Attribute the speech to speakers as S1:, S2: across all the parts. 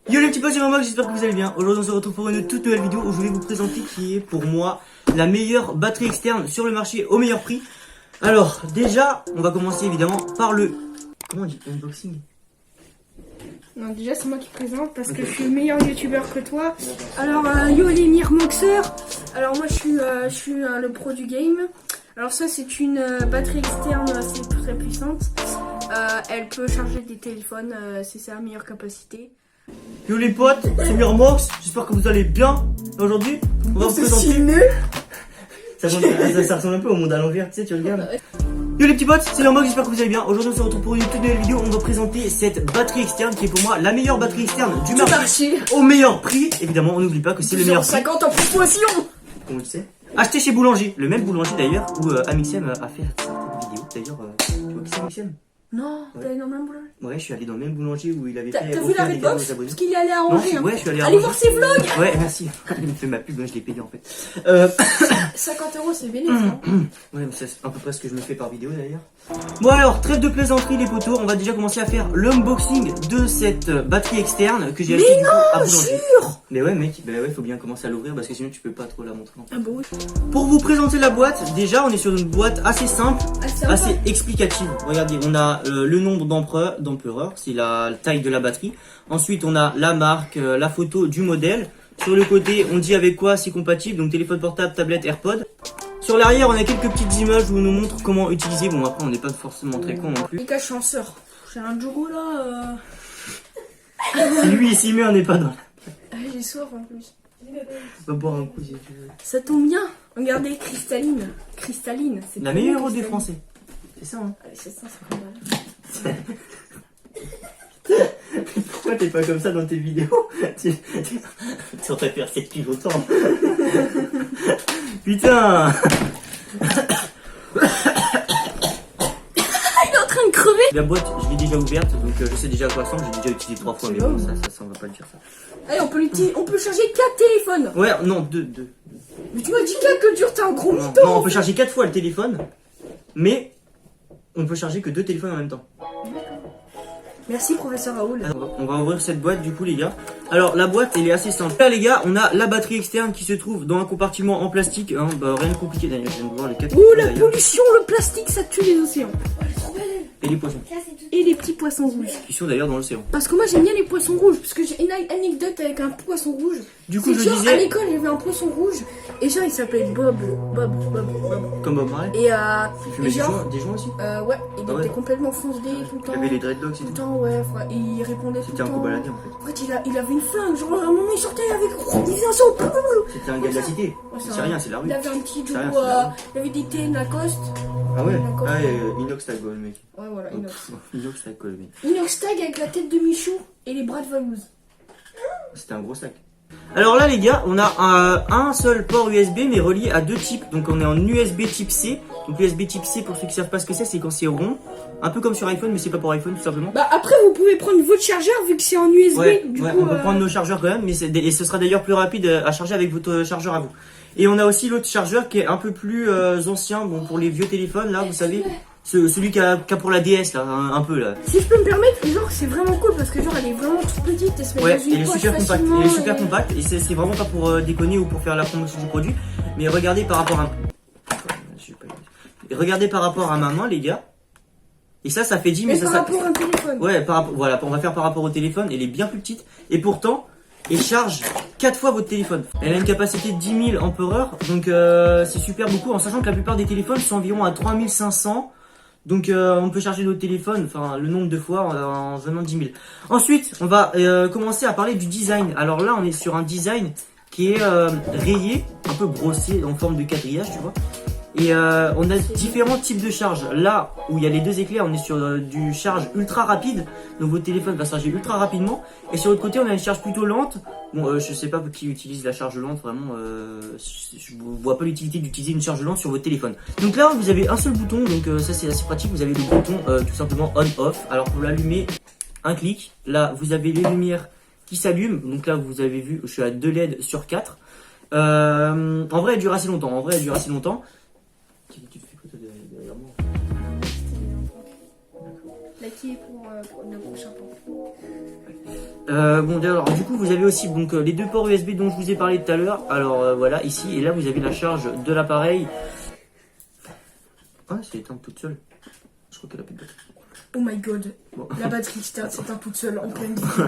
S1: Yo les petits potes, c'est Mamox, j'espère que vous allez bien. Aujourd'hui on se retrouve pour une toute nouvelle vidéo où je vais vous présenter qui est pour moi la meilleure batterie externe sur le marché au meilleur prix. Alors déjà, on va commencer évidemment par le... Comment on dit? Unboxing?
S2: Non, déjà c'est moi qui présente parce que je suis le meilleur youtubeur que toi. Alors yo les Mirmoxers. Alors moi je suis le pro du game. Alors ça c'est une batterie externe assez très puissante. Elle peut charger des téléphones, c'est sa meilleure capacité.
S1: Yo les potes, c'est Mirmox, j'espère que vous allez bien. Aujourd'hui, on va vous présenter... Ça ressemble un peu au monde à l'envers, tu sais, tu regardes. Yo les petits potes, c'est Mirmox, j'espère que vous allez bien. Aujourd'hui on se retrouve pour une toute nouvelle vidéo. On va présenter cette batterie externe qui est pour moi la meilleure batterie externe du marché. Au meilleur prix, évidemment, on n'oublie pas que c'est le meilleur prix.
S2: 50 en promotion.
S1: Comment tu sais? Acheté chez Boulanger, le même Boulanger d'ailleurs où Amixem a fait cette vidéo. D'ailleurs, tu vois qui c'est Amixem?
S2: Non, t'es allé dans le même boulanger.
S1: Ouais, je suis allé dans le même boulanger où il avait
S2: T'as
S1: fait.
S2: vu la Redbox? Parce qu'il est allé à Angers.
S1: Ouais, je suis allé à
S2: Allez
S1: Angers.
S2: voir ses vlogs.
S1: Ouais, merci. Il me fait ma pub, je l'ai payé en fait.
S2: 50 € c'est bénéfique.
S1: Ouais, mais c'est à peu près ce que je me fais par vidéo d'ailleurs. Bon alors, trêve de plaisanterie les potos, on va déjà commencer à faire l'unboxing de cette batterie externe que j'ai achetée à Boulanger. Mais ouais mec, bah ouais, faut bien commencer à l'ouvrir parce que sinon tu peux pas trop la montrer.
S2: Ah bon oui.
S1: Pour vous présenter la boîte, déjà on est sur une boîte assez simple, assez explicative. Regardez, on a le nombre d'ampereurs, c'est la taille de la batterie. Ensuite on a la marque, la photo du modèle. Sur le côté, on dit avec quoi c'est compatible, donc téléphone portable, tablette, AirPod. Sur l'arrière, on a quelques petites images où on nous montre comment utiliser. Bon, après, on n'est pas forcément très con non plus.
S2: Les gars, chanceur. J'ai un Djuro là.
S1: Si lui, il s'y met, on n'est pas dans la...
S2: J'ai soif en plus.
S1: On va boire un coup si tu veux.
S2: Ça tombe bien. Regardez, cristalline. Cristalline. C'est
S1: La meilleure eau des Français. C'est ça, hein?
S2: Allez, c'est ça, c'est pas mal.
S1: Pourquoi t'es pas comme ça dans tes vidéos? Tu aurais faire ça depuis longtemps. Putain.
S2: Il est en train de crever.
S1: La boîte, je l'ai déjà ouverte, donc je sais déjà à quoi ça ressemble. J'ai déjà utilisé 3 fois, mais bon, ça, on va pas le dire ça.
S2: Allez, on peut charger 4 téléphones.
S1: Ouais, non, 2.
S2: Mais tu m'as dit 4 que dur, t'es un gros mytho.
S1: Non, on peut charger 4 fois le téléphone, mais on peut charger que 2 téléphones en même temps.
S2: Merci professeur Raoul.
S1: On va ouvrir cette boîte du coup les gars. Alors la boîte elle est assez simple. Là les gars, on a la batterie externe qui se trouve dans un compartiment en plastique, hein, bah, rien de compliqué d'ailleurs, je viens de voir les 4.
S2: Ouh la pollution, le plastique ça tue les océans.
S1: Et les poissons.
S2: Et les petits poissons rouges.
S1: Qui sont d'ailleurs dans l'océan.
S2: Parce que moi j'aime bien les poissons rouges, parce que j'ai une anecdote avec un poisson rouge.
S1: Du coup je
S2: genre,
S1: disais...
S2: à l'école il y avait un poisson rouge, et genre il s'appelait Bob.
S1: Comme Bob Marley.
S2: Et
S1: il fumait des joints aussi.
S2: Ouais, il était complètement foncé tout le temps.
S1: Il avait les dreadlocks et
S2: tout le
S1: tout.
S2: temps, ouais, et il répondait tout le temps.
S1: C'était un co-baladé en fait.
S2: En fait il avait une flingue, genre à un moment il sortait avec... Il faisait un saut.
S1: C'était un gars de la cité. C'est rien, c'est la rue.
S2: Il avait un petit
S1: C'est rien,
S2: Djuro,
S1: c'est la rue.
S2: il avait des thés Lacoste.
S1: Ah ouais.
S2: Lacoste.
S1: Ah inox tag le mec.
S2: Ouais voilà,
S1: Oh,
S2: Inox.
S1: Inox tag le mec.
S2: Inox tag avec la tête de Michou et les bras de Valouz.
S1: C'était un gros sac. Alors là les gars, on a un seul port USB mais relié à 2 types. Donc on est en USB type C. Donc USB type C, pour ceux qui savent pas ce que c'est quand c'est rond. Un peu comme sur iPhone, mais c'est pas pour iPhone tout simplement.
S2: Bah après vous pouvez prendre votre chargeur vu que c'est en USB.
S1: Ouais,
S2: du
S1: ouais,
S2: coup,
S1: on peut prendre nos chargeurs quand même, mais et ce sera d'ailleurs plus rapide à charger avec votre chargeur à vous. Et on a aussi l'autre chargeur qui est un peu plus ancien, bon pour les vieux téléphones là, vous savez. Celui qui a pour la DS là, un peu là.
S2: Si je peux me permettre, genre c'est vraiment cool parce que genre elle est vraiment toute petite, elle se met
S1: Ouais,
S2: dans une
S1: elle est
S2: poche
S1: super compacte.
S2: facilement,
S1: Elle est super compacte et c'est vraiment pas pour déconner ou pour faire la promotion du produit. Mais regardez par rapport à... Regardez par rapport à ma main les gars. Et ça fait 10 mais
S2: par
S1: ça...
S2: rapport à un téléphone.
S1: Ouais, voilà, on va faire par rapport au téléphone. Elle est bien plus petite et pourtant... Et charge 4 fois votre téléphone. Elle a une capacité de 10 000 ampères, donc c'est super beaucoup, en sachant que la plupart des téléphones sont environ à 3500. Donc on peut charger notre téléphone, enfin le nombre de fois en venant de 10 000. Ensuite, on va commencer à parler du design. Alors là, on est sur un design qui est rayé, un peu brossé en forme de quadrillage, tu vois. Et on a différents types de charge. Là où il y a les 2 éclairs, on est sur du charge ultra rapide. Donc votre téléphone va se charger ultra rapidement. Et sur l'autre côté, on a une charge plutôt lente. Bon, je sais pas qui utilise la charge lente, vraiment. Je vois pas l'utilité d'utiliser une charge lente sur votre téléphone. Donc là, vous avez un seul bouton. Donc ça, c'est assez pratique. Vous avez le bouton tout simplement on-off. Alors pour l'allumer, un clic. Là, vous avez les lumières qui s'allument. Donc là, vous avez vu, je suis à 2 LED sur 4. En vrai, elle dure assez longtemps. Tu te fais quoi toi derrière moi?
S2: attaquer pour le prochain point.
S1: Bon, alors, du coup, vous avez aussi donc les deux ports USB dont je vous ai parlé tout à l'heure. Alors voilà, ici et là, vous avez la charge de l'appareil. Ah, c'est éteinte toute seule. Je crois qu'elle a plus de batterie.
S2: Oh my god,
S1: Bon.
S2: la batterie s'éteint toute seule en pleine vidéo.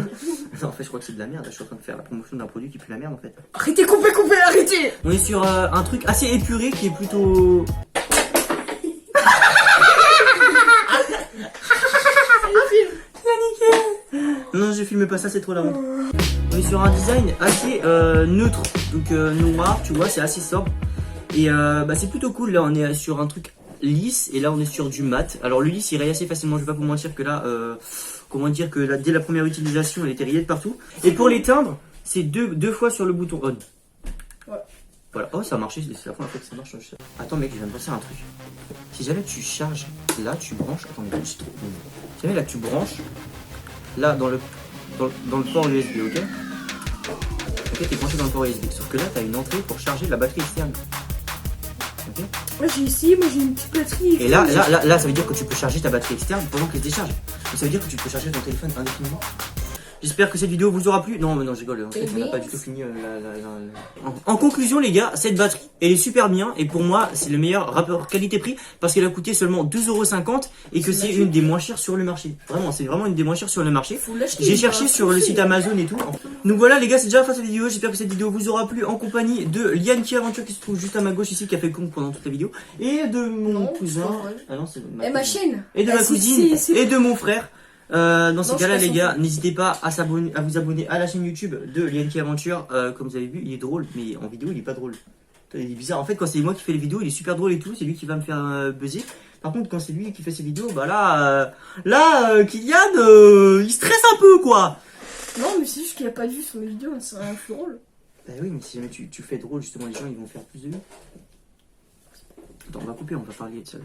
S1: Non, en fait, je crois que c'est de la merde. Je suis en train de faire la promotion d'un produit qui pue la merde en fait.
S2: Arrêtez, coupez, arrêtez.
S1: On est sur un truc assez épuré qui est plutôt. Non, je filme pas ça, c'est trop la honte. On est sur un design assez neutre, donc noir, tu vois, c'est assez sobre. Et bah, c'est plutôt cool. Là, on est sur un truc lisse et là, on est sur du mat. Alors, le lisse, il raye assez facilement. Je vais pas vous mentir que là, comment dire que là, dès la première utilisation, elle était rayée de partout. Et pour l'éteindre, c'est deux fois sur le bouton on.
S2: Ouais.
S1: Voilà. Oh, ça a marché. C'est la première fois que ça marche. Attends, mec, je viens de penser à un truc. Si jamais tu charges, là, tu branches. Attends, mais c'est trop. Si jamais là, tu branches. Là, dans le port USB, ok? Ok, t'es branché dans le port USB. Sauf que là, t'as une entrée pour charger la batterie externe. Ok?
S2: Moi j'ai essayé, moi j'ai une petite batterie.
S1: Et là, ça veut dire que tu peux charger ta batterie externe pendant qu'elle se décharge. Donc ça veut dire que tu peux charger ton téléphone indéfiniment. J'espère que cette vidéo vous aura plu. Non, mais non, je rigole. En fait, on n'a pas du tout fini. En conclusion, les gars, cette batterie, elle est super bien. Et pour moi, c'est le meilleur rapport qualité-prix parce qu'elle a coûté seulement 2,50€ et que c'est une des moins chères sur le marché. Vraiment, c'est vraiment une des moins chères sur le marché. J'ai cherché sur le site Amazon et tout. Donc voilà, les gars, c'est déjà la fin de cette vidéo. J'espère que cette vidéo vous aura plu en compagnie de Liane qui Aventure qui se trouve juste à ma gauche ici, qui a fait le con pendant toute la vidéo. Et de mon cousin. Ah non, c'est
S2: ma chaîne.
S1: Et de ma cousine. Et de mon frère. Dans ces cas-là, les gars,
S2: son...
S1: n'hésitez pas à vous abonner à la chaîne YouTube de Liane qui Aventure. Comme vous avez vu, il est drôle, mais en vidéo, il est pas drôle. Il est bizarre. En fait, quand c'est moi qui fais les vidéos, il est super drôle et tout. C'est lui qui va me faire buzzer. Par contre, quand c'est lui qui fait ses vidéos, bah Kylian, il stresse un peu, quoi.
S2: Non, mais c'est juste qu'il a pas vu sur mes vidéos, c'est un peu drôle.
S1: Bah oui, mais si jamais tu fais drôle, justement, les gens, ils vont faire plus de vues. Attends, on va couper, on va parler de ça.